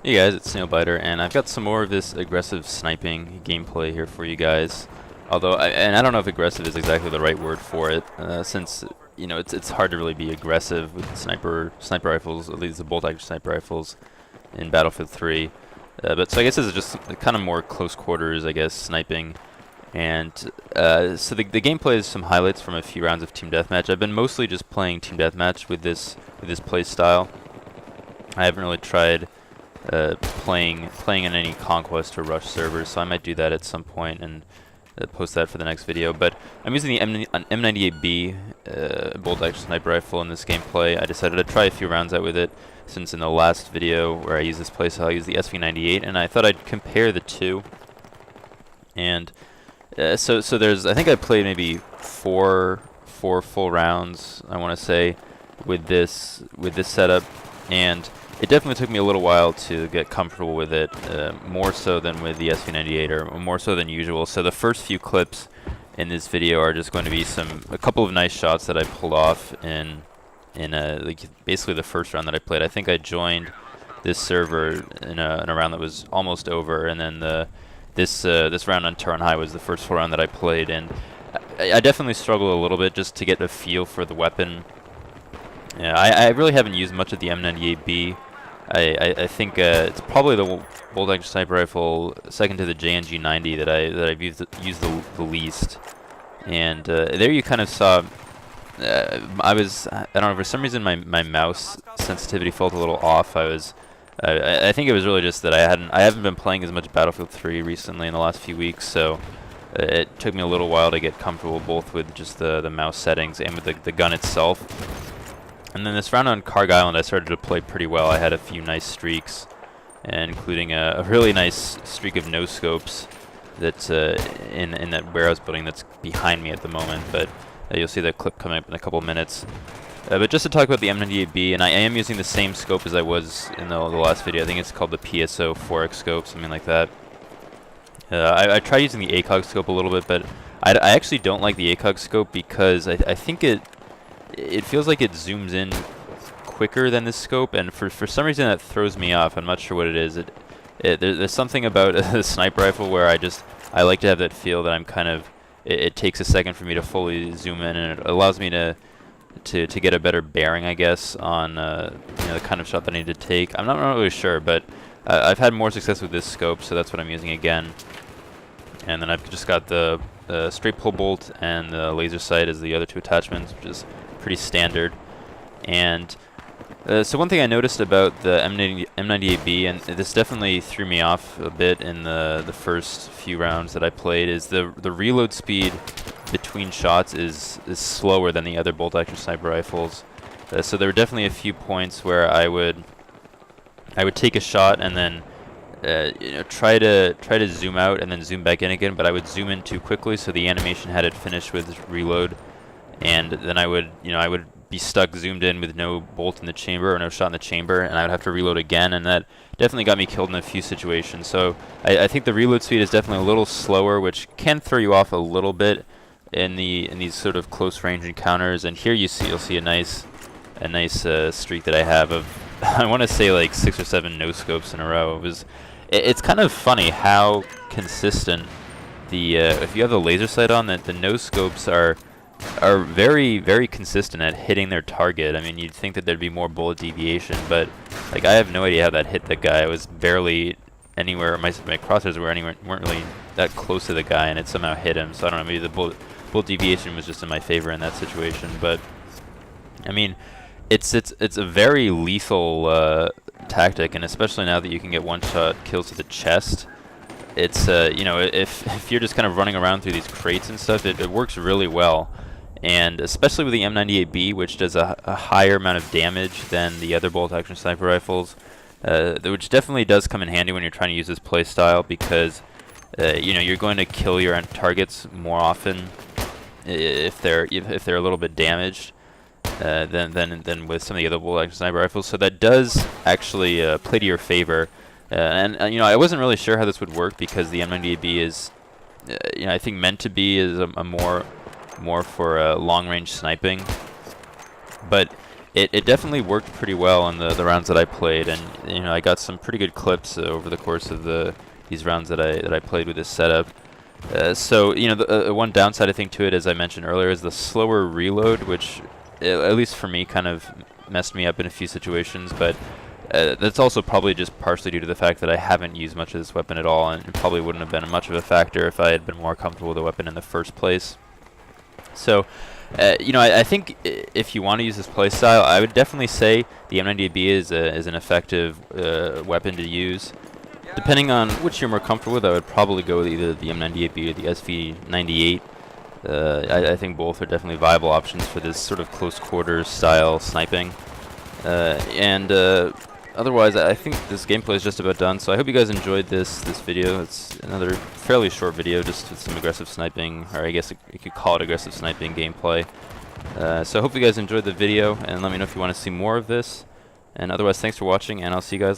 Hey guys, it's Snailbiter, and I've got some more of this aggressive sniping gameplay here for you guys. Although, I don't know if aggressive is exactly the right word for it, since it's hard to really be aggressive with sniper rifles, at least the bolt-action sniper rifles in Battlefield 3. But so I guess this is just kind of more close quarters, I guess, sniping. And so the gameplay is some highlights from a few rounds of team deathmatch. I've been mostly just playing team deathmatch with this play style. I haven't really tried playing in any conquest or rush servers, so I might do that at some point and post that for the next video. But I'm using the M98B bolt action sniper rifle in this gameplay. I decided to try a few rounds out with it, since in the last video where I used this playstyle I used the SV98, and I thought I'd compare the two. And so there's, I think I played maybe four full rounds, I want to say, with this setup, and it definitely took me a little while to get comfortable with it, more so than with the SV98, or more so than usual. So the first few clips in this video are just going to be a couple of nice shots that I pulled off in like basically the first round that I played. I think I joined this server in a round that was almost over, and then this round on Turin High was the first full round that I played, and I definitely struggled a little bit just to get a feel for the weapon. Yeah, I really haven't used much of the M98B. I think it's probably the bolt action sniper rifle second to the JNG90 that I've used the least. And there you kind of saw. I don't know, for some reason my mouse sensitivity felt a little off. I think it was really just that I haven't been playing as much Battlefield 3 recently in the last few weeks, so it took me a little while to get comfortable both with just the mouse settings and with the gun itself. And then this round on Karg Island, I started to play pretty well. I had a few nice streaks, including a really nice streak of no-scopes that's in that warehouse building that's behind me at the moment. But you'll see that clip coming up in a couple minutes. But just to talk about the M98B, and I am using the same scope as I was in the last video. I think it's called the PSO 4X scope, something like that. I tried using the ACOG scope a little bit, but I actually don't like the ACOG scope because I think it feels like it zooms in quicker than this scope, and for some reason that throws me off. I'm not sure what it is. There's something about a sniper rifle where I like to have that feel that I'm kind of, it takes a second for me to fully zoom in, and it allows me to get a better bearing, I guess, on the kind of shot that I need to take. I'm not really sure, but I've had more success with this scope, so that's what I'm using again. And then I've just got the straight pull bolt and the laser sight as the other two attachments, which is pretty standard. And so one thing I noticed about the M98B, and this definitely threw me off a bit in the first few rounds that I played, is the reload speed between shots is slower than the other bolt action sniper rifles. So there were definitely a few points where I would take a shot and then try to zoom out and then zoom back in again, but I would zoom in too quickly, so the animation had it finished with reload, and then I would be stuck zoomed in with no bolt in the chamber or no shot in the chamber, and I would have to reload again, and that definitely got me killed in a few situations. So I think the reload speed is definitely a little slower, which can throw you off a little bit in these sort of close range encounters. And here you'll see a nice streak that I have of I want to say like 6 or 7 no scopes in a row. It's kind of funny how consistent if you have the laser sight on, that the no scopes are very, very consistent at hitting their target. I mean, you'd think that there'd be more bullet deviation, but like I have no idea how that hit that guy. I was barely anywhere. My crosshairs weren't really that close to the guy, and it somehow hit him. So I don't know. Maybe the bullet deviation was just in my favor in that situation. But I mean, it's a very lethal tactic, and especially now that you can get one-shot kills to the chest. It's if you're just kind of running around through these crates and stuff, it works really well. And especially with the M98B, which does a higher amount of damage than the other bolt action sniper rifles, which definitely does come in handy when you're trying to use this playstyle, because you're going to kill your targets more often if they're a little bit damaged than with some of the other bolt action sniper rifles. So that does actually play to your favor. And I wasn't really sure how this would work, because the M98B is, I think, meant to be is a more for long range sniping. But it definitely worked pretty well in the rounds that I played, and you know, I got some pretty good clips over the course of these rounds that I played with this setup. So you know, the one downside I think to it, as I mentioned earlier, is the slower reload, which at least for me kind of messed me up in a few situations. But that's also probably just partially due to the fact that I haven't used much of this weapon at all, and it probably wouldn't have been much of a factor if I had been more comfortable with the weapon in the first place. So, you know, I think if you want to use this playstyle, I would definitely say the M98B is an effective weapon to use. Depending on which you're more comfortable with, I would probably go with either the M98B or the SV98. I think both are definitely viable options for this sort of close quarters style sniping. Otherwise, I think this gameplay is just about done. So I hope you guys enjoyed this video. It's another fairly short video, just with some aggressive sniping, or I guess you could call it aggressive sniping gameplay. So I hope you guys enjoyed the video, and let me know if you want to see more of this. And otherwise, thanks for watching, and I'll see you guys later.